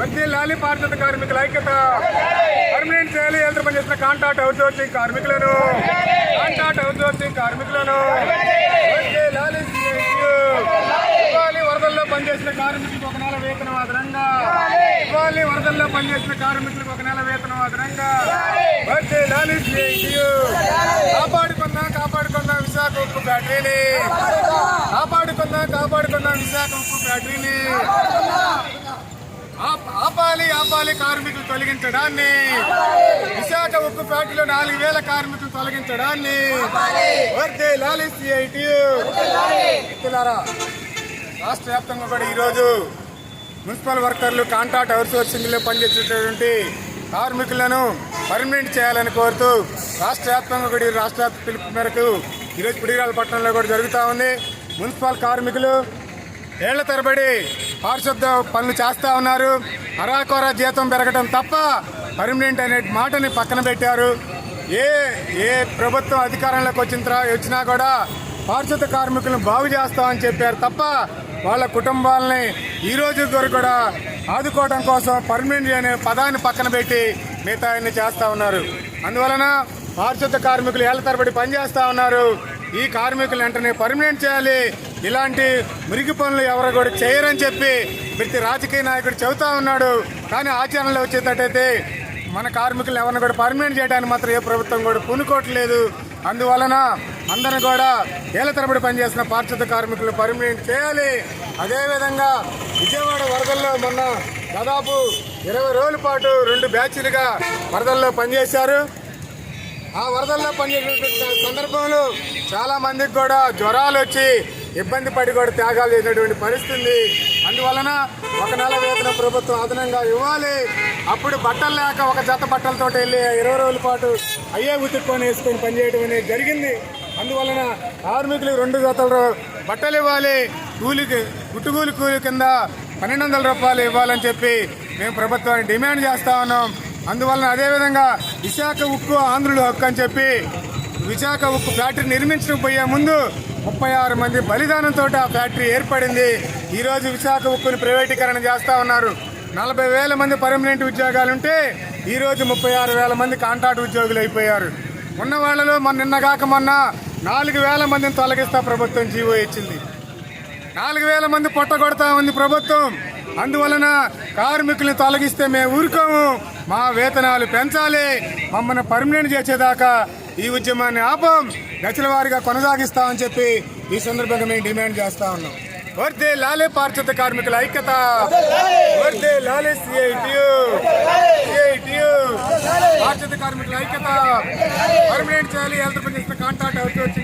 వచ్చే లాలి పారిశుద్ధ కార్మికుల ఐక్యత పర్మనెంట్ చేయాలి. యంత్ర పనిచేసిన కాంట్రాక్ట్ అవుట్సోర్సింగ్ కార్మికులను వచ్చే లాలి ఇవ్వాలి. వరదల్లో పనిచేసిన కార్మికులకు ఒక నెల వేతనం అదనంగా ఇవ్వాలి. వరదల్లో పనిచేసిన కార్మికులకు ఒక నెల వేతనం అదనంగా వచ్చే లాలి కాపాడుకుందాం విశాఖ ఉక్కు ఫ్యాక్టరీని కాపాడుకుందాం విశాఖ ఉక్కు ఫ్యాక్టరీని ఆపాలి కార్మికులు తొలగించడాన్ని. విశాఖ ఉక్కు ఫ్యాక్టరీలో 4,000 కార్మికులు తొలగించడాన్ని వర్ధిల్లాలి సిఐటియు. రాష్ట్ర వ్యాప్తంగా కూడా ఈరోజు మున్సిపల్ వర్కర్లు కాంట్రాక్ట్ అవుట్సోర్సింగ్ లో పనిచేసేటటువంటి కార్మికులను పర్మనెంట్ చేయాలని కోరుతూ రాష్ట్ర వ్యాప్తంగా కూడా రాష్ట్ర పిలుపు మేరకు ఈరోజు పిడిగిరాల పట్టణంలో కూడా జరుగుతూ ఉంది. మున్సిపల్ కార్మికులు ఏళ్ల తరబడి పారిశుద్ధ పనులు చేస్తూ ఉన్నారు. అరాకొర జీతం పెరగడం తప్ప పర్మనెంట్ అనే మాటని పక్కన పెట్టారు. ఏ ప్రభుత్వం అధికారంలోకి వచ్చినా కూడా పారిశుద్ధ కార్మికులను బాగు చేస్తామని చెప్పారు తప్ప వాళ్ళ కుటుంబాలని ఈ రోజు వరకు కూడా ఆదుకోవడం కోసం పర్మనెంట్ అనే పదాన్ని పక్కన పెట్టి మిగతా అన్ని చేస్తూ ఉన్నారు. అందువలన పారిశుద్ధ కార్మికులు ఏళ్ల తరబడి పనిచేస్తూ ఉన్నారు. ఈ కార్మికులు వెంటనే పర్మనెంట్ చేయాలి. ఇలాంటి మురికి పనులు ఎవరు కూడా చేయరని చెప్పి ప్రతి రాజకీయ నాయకుడు చెబుతా ఉన్నాడు. కానీ ఆచరణలో వచ్చేటట్టయితే మన కార్మికులు ఎవరిని కూడా పర్మనెంట్ చేయడానికి మాత్రం ఏ ప్రభుత్వం కూడా పూనుకోవట్లేదు. అందువలన అందరూ కూడా ఏళ్ల తరబడి పనిచేసిన పారిశుద్ధ కార్మికులు పర్మనెంట్ చేయాలి. అదేవిధంగా విజయవాడ వరదల్లో మొన్న దాదాపు 20 రోజుల పాటు 2 బ్యాచ్లుగా వరదల్లో పనిచేశారు. ఆ వరదల్లో పనిచేసే సందర్భంలో చాలా మందికి కూడా జ్వరాలు వచ్చి ఇబ్బంది పడి కూడా త్యాగాలు చేసినటువంటి పరిస్థితి. అందువలన ఒక నెల వేతనం ప్రభుత్వం అదనంగా ఇవ్వాలి. అప్పుడు బట్టలు లేక ఒక జత బట్టలతో వెళ్ళి 20 రోజుల పాటు అయ్యే ఉతుక్కొని వేసుకొని పనిచేయడం అనేది జరిగింది. అందువలన కార్మికులు 2 జతలు బట్టలు ఇవ్వాలి. గుట్టుకూలి కూలి కింద 1,200 రూపాయలు ఇవ్వాలని చెప్పి మేము ప్రభుత్వాన్ని డిమాండ్ చేస్తా ఉన్నాం. అందువలన అదేవిధంగా విశాఖ ఉక్కు ఆంధ్రుల హక్కు అని చెప్పి విశాఖ ఉక్కు ఫ్యాక్టరీ నిర్మించకపోయే ముందు 36 మంది బలిదానంతో ఆ ఫ్యాక్టరీ ఏర్పడింది. ఈరోజు విశాఖ ఉక్కుని ప్రైవేటీకరణ చేస్తా ఉన్నారు. 40,000 మంది పర్మనెంట్ ఉద్యోగాలుంటే ఈరోజు 36,000 మంది కాంట్రాక్ట్ ఉద్యోగులు అయిపోయారు. ఉన్న వాళ్లలో నిన్నగాక మొన్న 4,000 మందిని తొలగిస్తా ప్రభుత్వం జీవో ఇచ్చింది. 4,000 మంది పొట్టగొడతా ఉంది ప్రభుత్వం. అందువలన కార్మికుల్ని తొలగిస్తే మేము ఊరుకోము. మా వేతనాలు పెంచాలి. మమ్మల్ని పర్మనెంట్ చేసేదాకా ఈ ఉద్యమాన్ని ఆపం, దశల వారీగా కొనసాగిస్తామని చెప్పి ఈ సందర్భంగా మేము డిమాండ్ చేస్తా ఉన్నాం. వర్ధిల్లాలి పారిశుద్ధ కార్మికుల ఐక్యత, వర్ధిల్లాలి సిఐటియు. పారిశుద్ధ కార్మికుల ఐక్యత పర్మనెంట్ చేయాలి. హెల్త్ పనిచేసిన కాంట్రాక్ట్ అవుట్సోర్సింగ్